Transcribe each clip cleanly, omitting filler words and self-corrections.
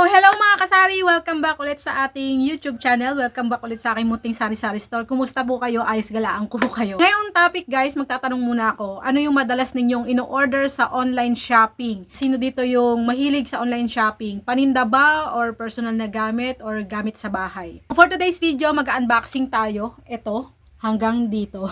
Hello mga kasari! Welcome back ulit sa ating YouTube channel. Welcome back ulit sa aking munting sari-sari store. Kumusta po kayo? Ayos galaan ko po kayo. Ngayong topic guys, magtatanong muna ako. Ano yung madalas ninyong ino-order sa online shopping? Sino dito yung mahilig sa online shopping? Paninda ba? Or personal na gamit? Or gamit sa bahay? For today's video, mag-unboxing tayo. Ito. Hanggang dito.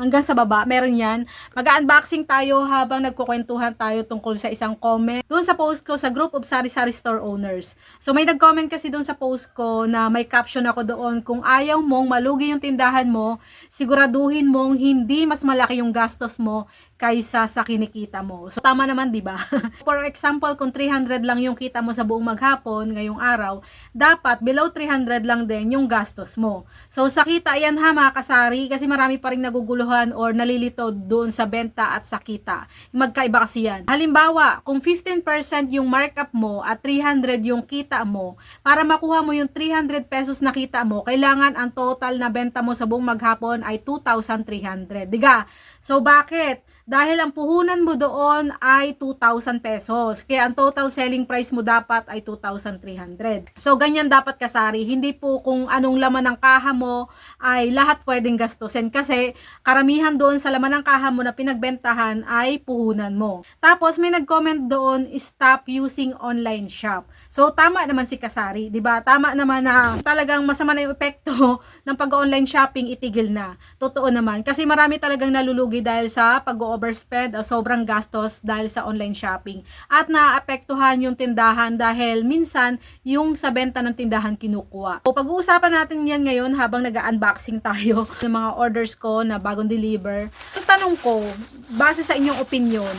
Hanggang sa baba, meron yan. Mag-unboxing tayo habang nagkukwentuhan tayo tungkol sa isang comment doon sa post ko sa group of sari-sari store owners. So may nag-comment kasi doon sa post ko na may caption ako doon, kung ayaw mong malugi yung tindahan mo, siguraduhin mong hindi mas malaki yung gastos mo kaysa sa kinikita mo. So tama naman, 'di ba? For example, kung 300 lang yung kita mo sa buong maghapon ngayong araw, dapat below 300 lang din yung gastos mo. So sa kita yan ha mga kasari, kasi marami pa ring naguguluhan or nalilito doon sa benta at sa kita. Magkaiba kasi yan. Halimbawa, kung 15% yung markup mo at 300 yung kita mo, para makuha mo yung 300 pesos na kita mo, kailangan ang total na benta mo sa buong maghapon ay 2,300. Diga? So bakit? Dahil ang puhunan mo doon ay 2,000 pesos. Kaya ang total selling price mo dapat ay 2,300. So, ganyan dapat kasari. Hindi po kung anong laman ng kaha mo ay lahat pwedeng gastusin. Kasi karamihan doon sa laman ng kaha mo na pinagbentahan ay puhunan mo. Tapos, may nag-comment doon, stop using online shop. So, tama naman si kasari. Diba? Tama naman na talagang masama na yung epekto ng pag-online shopping, itigil na. Totoo naman. Kasi marami talagang nalulugi dahil sa pag-overspend o sobrang gastos dahil sa online shopping. At naapektuhan yung tindahan dahil minsan yung sa benta ng tindahan kinukuha. So, pag-uusapan natin yan ngayon habang nag-unboxing tayo ng mga orders ko na bagong deliver. So, tanong ko, base sa inyong opinion,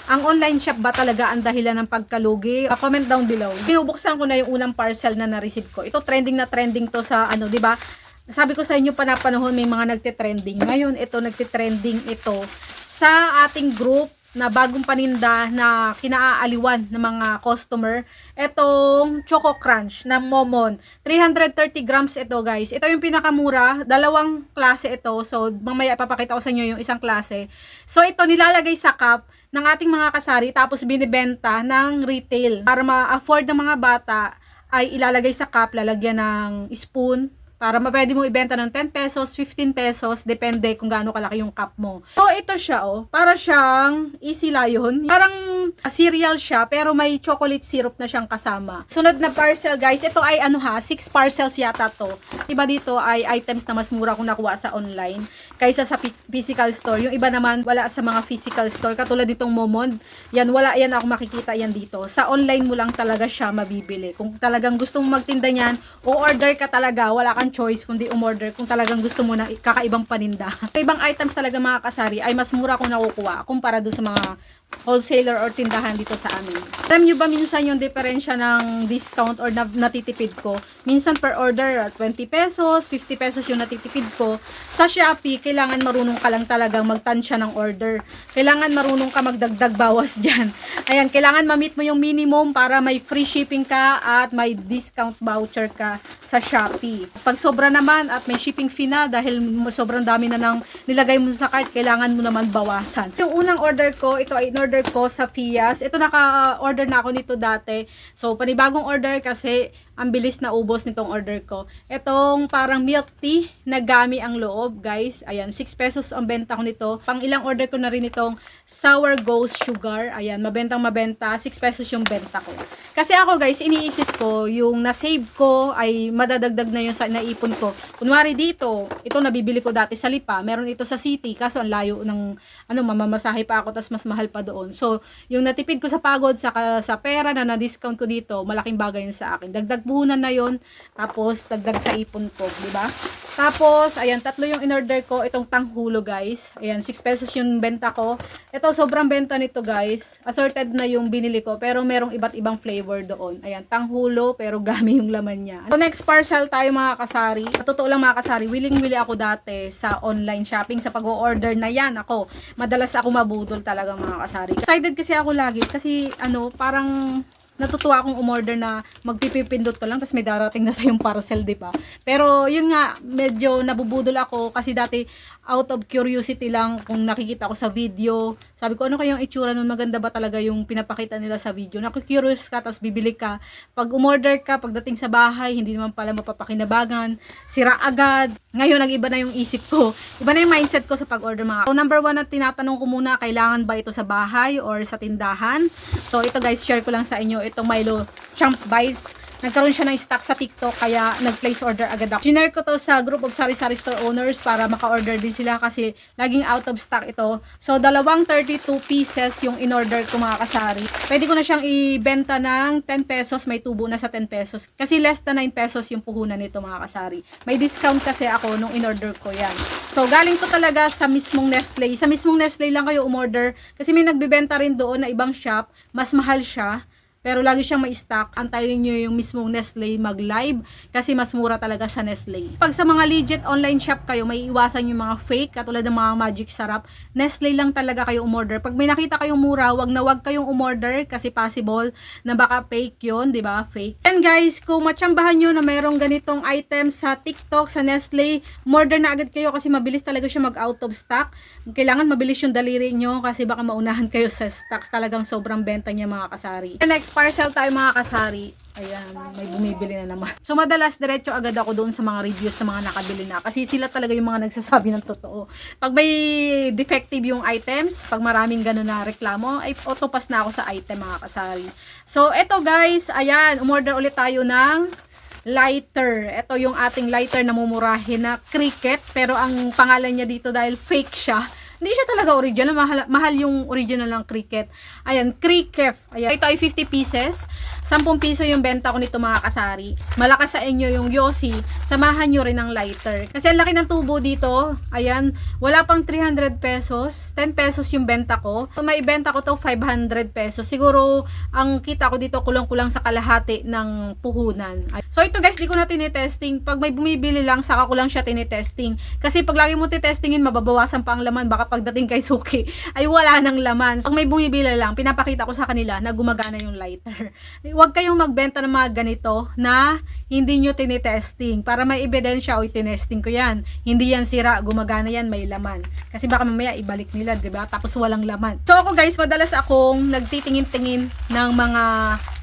ang online shop ba talaga ang dahilan ng pagkalugi? Comment down below. Binubuksan ko na yung unang parcel na na-receive ko. Ito trending na trending to sa ano, 'di ba? Sabi ko sa inyo panapanahon may mga nagte-trending. Ngayon ito nagte-trending ito sa ating group na bagong paninda na kinaaaliwan ng mga customer. Itong Choco Crunch na Momon. 330 grams ito guys. Ito yung pinakamura. Dalawang klase ito. So mamaya ipapakita ko sa inyo yung isang klase. So ito nilalagay sa cup ng ating mga kasari tapos binibenta ng retail. Para ma-afford ng mga bata ay ilalagay sa cup, lalagyan ng spoon, para pwede mo ibenta ng 10 pesos, 15 pesos, depende kung gaano kalaki yung cup mo. So, ito siya, oh. Para siyang easy layon. Parang cereal siya, pero may chocolate syrup na siyang kasama. Sunod na parcel, guys. Ito ay 6 parcels yata to. Iba dito ay items na mas mura kung nakuha sa online kaysa sa physical store. Yung iba naman, wala sa mga physical store. Katulad ditong Momon. Yan, wala yan ako makikita yan dito. Sa online mo lang talaga siya mabibili. Kung talagang gusto mo magtinda niyan, o order ka talaga, wala kang choice kundi umorder kung talagang gusto mo na kakaibang paninda. Ibang items talaga mga kasari ay mas mura kung nakukuha kumpara doon sa mga wholesaler or tindahan dito sa amin. Alam nyo ba minsan yung diferensya ng discount or natitipid ko? Minsan per order 20 pesos, 50 pesos yung natitipid ko. Sa Shopee, kailangan marunong ka lang talagang magtansya ng order. Kailangan marunong ka magdagdag bawas dyan. Ayan, kailangan ma-meet mo yung minimum para may free shipping ka at may discount voucher ka sa Shopee. Pag sobra naman at may shipping fee na dahil sobrang dami na nang nilagay mo sa cart, kailangan mo naman bawasan. Yung unang order ko, ito ay in-order ko sa Fias. Ito naka-order na ako nito dati. So, panibagong order kasi ang bilis na ubos nitong order ko. Itong parang milk tea na gami ang loob, guys. Ayan, 6 pesos ang benta ko nito. Pang ilang order ko na rin itong sour ghost sugar. Ayan, mabentang mabenta. 6 pesos yung benta ko. Kasi ako, guys, iniisip ko, yung na-save ko ay madadagdag na yung sa naipon ko. Kunwari dito, ito nabibili ko dati sa Lipa. Meron ito sa City. Kaso ang layo ng, mamamasahe pa ako, tas mas mahal pa doon. So, yung natipid ko sa pagod, sa pera na na-discount ko dito, malaking bagay yun sa akin. Dagdag puhunan na yon, tapos dagdag sa ipon ko, di ba? Tapos, ayan, 3 yung in-order ko, itong tanghulo, guys. Ayan, 6 pesos yung benta ko. Ito, sobrang benta nito, guys. Assorted na yung binili ko, pero merong iba't ibang flavor doon. Ayan, tanghulo, pero gami yung laman niya. So, next parcel tayo, mga kasari. Sa totoo lang, mga kasari, willing-willing ako dati sa online shopping, sa pag-o-order na yan. Ako, madalas ako mabudol talaga, mga kasari. Excited kasi ako lagi, kasi, parang natutuwa akong umorder na magpipipindot ko lang tapos may darating na sa yung parcel, di ba? Pero yun nga, medyo nabubudol ako kasi dati out of curiosity lang kung nakikita ko sa video. Sabi ko, ano kayang itsura nun? Maganda ba talaga yung pinapakita nila sa video? Naku-curious ka, tapos bibili ka. Pag umorder ka, pagdating sa bahay, hindi naman pala mapapakinabangan. Sira agad. Ngayon, nag-iba na yung isip ko. Iba na yung mindset ko sa pag-order mga. So, number 1 na tinatanong ko muna, kailangan ba ito sa bahay or sa tindahan? So, ito guys, share ko lang sa inyo. Itong Milo Champ Bites. Nagkaroon siya ng stock sa TikTok kaya nag-place order agad ako. Sinare ko to sa group of sari-sari store owners para maka-order din sila kasi laging out of stock ito. So, dalawang 32 pieces yung in-order ko mga kasari. Pwede ko na siyang ibenta ng 10 pesos, may tubo na sa 10 pesos. Kasi less than 9 pesos yung puhunan nito mga kasari. May discount kasi ako nung in-order ko yan. So, galing to talaga sa mismong Nestle. Sa mismong Nestle lang kayo umorder kasi may nagbibenta rin doon na ibang shop. Mas mahal siya. Pero lagi siyang may stock. Antayin nyo yung mismong Nestle mag-live kasi mas mura talaga sa Nestle. Pag sa mga legit online shop kayo, may iwasan yung mga fake katulad ng mga Magic Sarap. Nestle lang talaga kayo umorder. Pag may nakita kayong mura, wag na wag kayong umorder kasi possible na baka fake yun, di ba? Fake. And guys, kung matsambahan nyo na mayroong ganitong item sa TikTok, sa Nestle, umorder na agad kayo kasi mabilis talaga siya mag-out of stock. Kailangan mabilis yung daliri nyo kasi baka maunahan kayo sa stocks. Talagang sobrang benta niya mga kasari. The next parcel tayo mga kasari. Ayan, may bumibili na naman. So, madalas diretso agad ako doon sa mga reviews sa mga nakabili na. Kasi sila talaga yung mga nagsasabi ng totoo. Pag may defective yung items, pag maraming ganun na reklamo, ay autopass na ako sa item mga kasari. So, eto guys, ayan, umorder ulit tayo ng lighter. Ito yung ating lighter na mumurahin na Cricket. Pero ang pangalan niya dito dahil fake siya. Hindi siya talaga original. Mahal yung original ng Cricket. Ayan, Cricket. Ayan. Ito ay 50 pieces. 10 piso yung benta ko nito mga kasari. Malakas sa inyo yung Yossi. Samahan nyo rin ng lighter. Kasi ang laki ng tubo dito. Ayan, wala pang 300 pesos. 10 pesos yung benta ko. So, may benta ko to 500 pesos. Siguro, ang kita ko dito kulang-kulang sa kalahati ng puhunan. So, ito guys, di ko na tinitesting. Pag may bumibili lang, saka ko lang siya tinitesting. Kasi pag lagi mo titestingin, mababawasan pa ang laman. Baka pagdating kay Suki, ay wala nang laman. So, pag may bumibili lang, pinapakita ko sa kanila na gumagana yung lighter. Huwag kayong magbenta ng mga ganito na hindi nyo tinitesting. Para may ebidensya, o tinesting ko yan. Hindi yan sira, gumagana yan, may laman. Kasi baka mamaya ibalik nila, diba? Tapos walang laman. So ako guys, madalas akong nagtitingin-tingin ng mga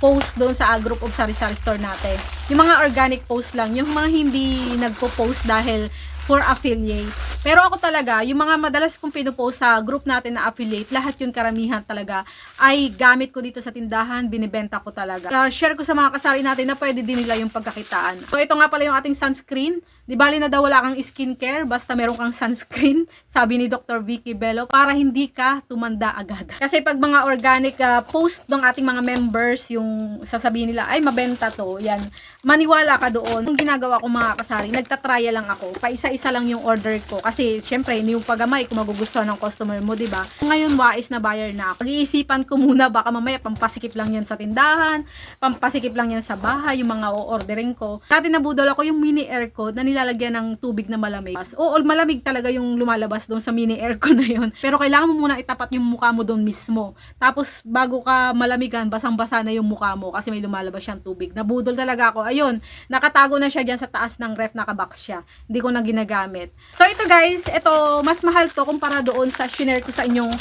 post doon sa group of sari-sari store natin. Yung mga organic post lang, yung mga hindi nagpo-post dahil for affiliate. Pero ako talaga, yung mga madalas kong pinupost sa group natin na affiliate, lahat yun karamihan talaga ay gamit ko dito sa tindahan, binibenta ko talaga. Share ko sa mga kasari natin na pwede din nila yung pagkakitaan. So ito nga pala yung ating sunscreen. Di bali na daw wala kang skincare, basta meron kang sunscreen, sabi ni Dr. Vicky Bello, para hindi ka tumanda agad. Kasi pag mga organic post ng ating mga members, yung sasabihin nila, ay mabenta to, yan, maniwala ka doon. Yung ginagawa ko mga kasari, nagtatrya lang ako, paisa-isa lang yung order ko. Kasi syempre, hindi yung pagamay kung magugustuhan ng customer mo, di ba? Ngayon, wais na buyer na ako. Pag-iisipan ko muna, baka mamaya pampasikip lang yan sa tindahan, pampasikip lang yan sa bahay, yung mga o-ordering ko. Dati nabudol ako yung mini aircon na nilalagyan ng tubig na malamig. Oo, malamig talaga yung lumalabas doon sa mini aircon na yun. Pero kailangan mo muna itapat yung mukha mo doon mismo. Tapos, bago ka malamigan, basang-basa na yung mukha mo kasi may lumalabas siyang tubig. Nabudol talaga ako. Ayun, nakatago na siya dyan sa taas ng ref, nakabox siya. Hindi ko na ginagamit. So, ito guys, ito, mas mahal to kumpara doon sa shinare ko sa inyong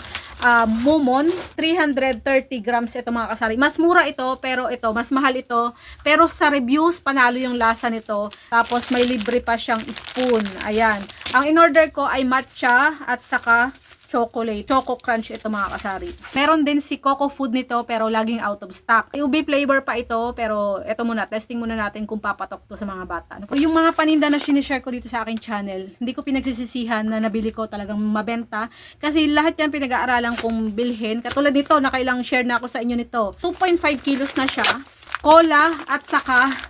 Momon, 330 grams ito mga kasari. Mas mura ito, pero ito, mas mahal ito. Pero sa reviews, panalo yung lasa nito. Tapos may libre pa siyang spoon. Ayan. Ang in-order ko ay matcha at saka chocolate. Choco Crunch ito mga kasari. Meron din si Coco Food nito pero laging out of stock. UB flavor pa ito pero ito muna, testing muna natin kung papatok to sa mga bata. Yung mga paninda na sinishare ko dito sa aking channel, hindi ko pinagsisisihan na nabili ko talagang mabenta kasi lahat yan pinag-aaralan kong bilhin. Katulad nito, nakailang share na ako sa inyo nito. 2.5 kilos na siya. Cola at saka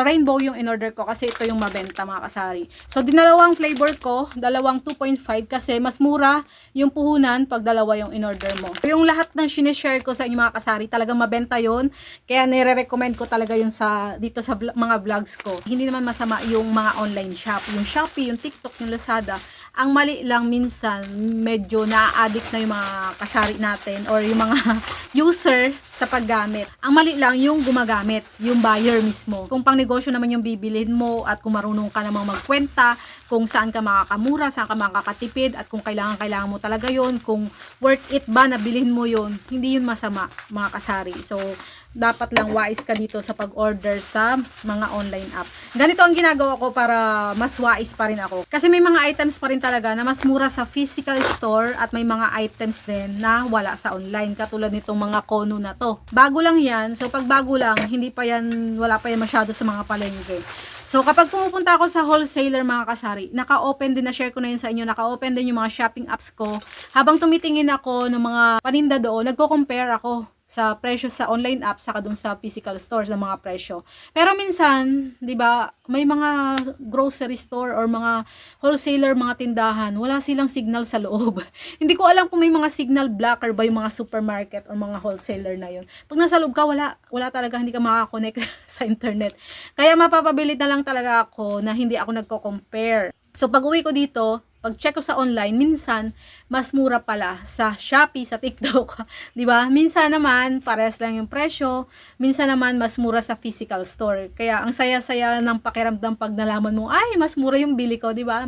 rainbow yung in-order ko kasi ito yung mabenta mga kasari. So, dinalawang flavor ko, dalawang 2.5 kasi mas mura yung puhunan pag dalawa yung in-order mo. Yung lahat ng sinishare ko sa inyo mga kasari, talagang mabenta yon. Kaya nire-recommend ko talaga yun dito sa mga vlogs ko. Hindi naman masama yung mga online shop. Yung Shopee, yung TikTok, yung Lazada, Ang mali lang minsan, medyo na-addict na yung mga kasari natin or yung mga user sa paggamit. Ang mali lang yung gumagamit, yung buyer mismo. Kung pang negosyo naman yung bibilhin mo at kung marunong ka namang magkwenta, kung saan ka makakamura, saan ka makakatipid at kung kailangan mo talaga yon, kung worth it ba na bilhin mo yon, hindi yun masama mga kasari. So, dapat lang wise ka dito sa pag-order sa mga online app. Ganito ang ginagawa ko para mas wise pa rin ako. Kasi may mga items pa rin talaga na mas mura sa physical store at may mga items din na wala sa online. Katulad nitong mga kono na to. Bago lang yan. So, pag bago lang, wala pa yan masyado sa mga palengke. So, kapag pumupunta ako sa wholesaler mga kasari, naka-open din, na-share ko na yun sa inyo, naka-open din yung mga shopping apps ko. Habang tumitingin ako ng mga paninda doon, nagko-compare ako sa presyo sa online app saka dun sa physical stores ng mga presyo. Pero minsan, 'di ba, may mga grocery store or mga wholesaler, mga tindahan, wala silang signal sa loob. Hindi ko alam kung may mga signal blocker ba yung mga supermarket or mga wholesaler na yun. Pag nasa loob ka, wala talaga, hindi ka makakonect sa internet. Kaya mapapabilit na lang talaga ako na hindi ako nagko-compare. So pag uwi ko dito, pag check ko sa online, minsan mas mura pala sa Shopee, sa TikTok, 'di ba? Minsan naman parehas lang yung presyo, minsan naman mas mura sa physical store. Kaya ang saya-saya ng pakiramdam pag nalaman mo, ay mas mura yung bili ko, 'di ba?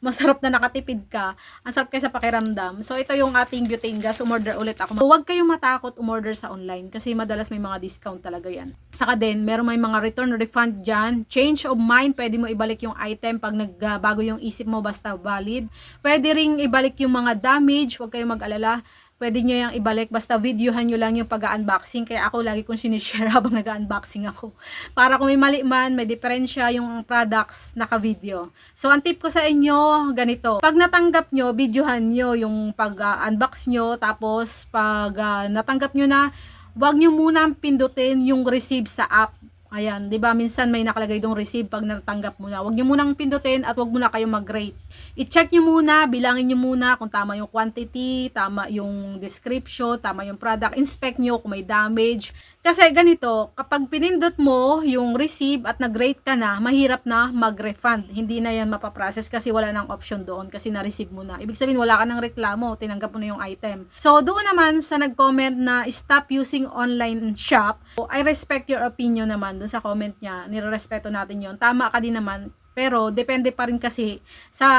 Masarap na nakatipid ka. Ang sarap kaya sa pakiramdam. So ito yung ating butane gas, umorder ulit ako. Huwag kayong matakot umorder sa online kasi madalas may mga discount talaga 'yan. Saka din, meron may mga return refund diyan. Change of mind, pwede mo ibalik yung item pag nagbago yung isip mo basta valid. Pwede ring ibalik yung mga damage, huwag kayong mag-alala. Pwede nyo yung ibalik, basta videohan nyo lang yung pag-unboxing. Kaya ako lagi kong sinishare habang nag-unboxing ako. Para kung may mali man, may diferensya yung products naka-video. So, ang tip ko sa inyo, ganito. Pag natanggap nyo, videohan nyo yung pag-unbox nyo. Tapos, pag natanggap nyo na, huwag nyo muna pindutin yung receive sa app. Ayan, 'di ba? Minsan may nakalagay dong receive pag natanggap mo na. Huwag niyo munang pindutin at huwag muna kayo mag-rate. I-check niyo muna, bilangin niyo muna kung tama yung quantity, tama yung description, tama yung product. Inspect niyo kung may damage. Kasi ganito, kapag pinindot mo yung receive at nag-rate ka na, mahirap na mag-refund. Hindi na yan mapaprocess kasi wala nang option doon kasi na-receive mo na. Ibig sabihin, wala ka ng reklamo, tinanggap mo na yung item. So, doon naman sa nag-comment na stop using online shop, I respect your opinion naman doon sa comment niya. Nirerespeto natin yon. Tama ka din naman, pero depende pa rin kasi sa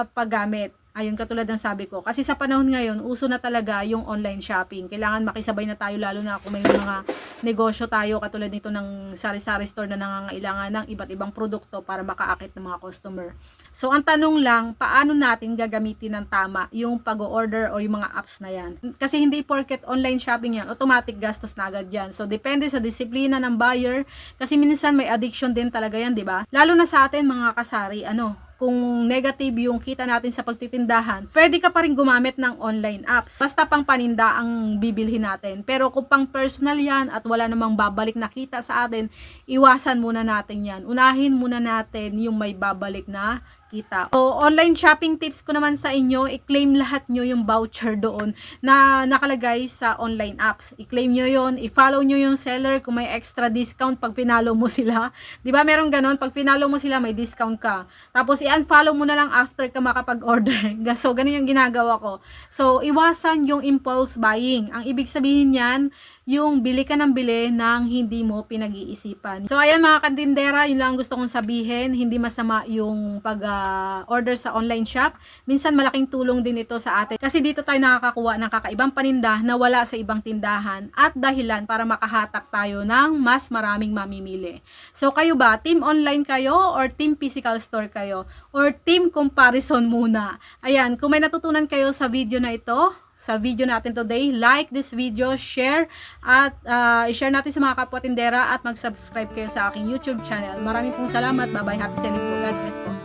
paggamit. Ayun, katulad ng sabi ko. Kasi sa panahon ngayon, uso na talaga yung online shopping. Kailangan makisabay na tayo, lalo na kung may mga negosyo tayo, katulad nito ng sari-sari store na nangangailangan ng iba't ibang produkto para makaakit ng mga customer. So, ang tanong lang, paano natin gagamitin ng tama yung pag-order o yung mga apps na yan? Kasi hindi porket online shopping yan, automatic gastos na agad yan. So, depende sa disiplina ng buyer. Kasi minsan may addiction din talaga yan, di ba? Lalo na sa atin mga kasari, kung negative yung kita natin sa pagtitindahan, pwede ka pa rin gumamit ng online apps. Basta pang paninda ang bibilhin natin. Pero kung pang personal yan at wala namang babalik na kita sa atin, iwasan muna natin yan. Unahin muna natin yung may babalik na kita. So, online shopping tips ko naman sa inyo, i-claim lahat nyo yung voucher doon na nakalagay sa online apps. I-claim nyo yon, i-follow nyo yung seller kung may extra discount pag pinalo mo sila. Di ba meron ganon? Pag pinalo mo sila, may discount ka. Tapos, i-unfollow mo na lang after ka makapag-order. So, ganun yung ginagawa ko. So, iwasan yung impulse buying. Ang ibig sabihin yan, yung bili ka ng bili nang hindi mo pinag-iisipan. So, ayan mga kandindera, yun lang gusto kong sabihin. Hindi masama yung pag-order sa online shop. Minsan malaking tulong din ito sa atin. Kasi dito tayo nakakakuha ng kakaibang paninda na wala sa ibang tindahan at dahilan para makahatak tayo ng mas maraming mamimili. So, kayo ba? Team online kayo or team physical store kayo? Or team comparison muna? Ayan, kung may natutunan kayo sa video na ito, sa video natin today, like this video, share, at i-share natin sa mga kapwa tindera at mag-subscribe kayo sa aking YouTube channel. Maraming pong salamat. Bye-bye. Happy selling po. God bless po.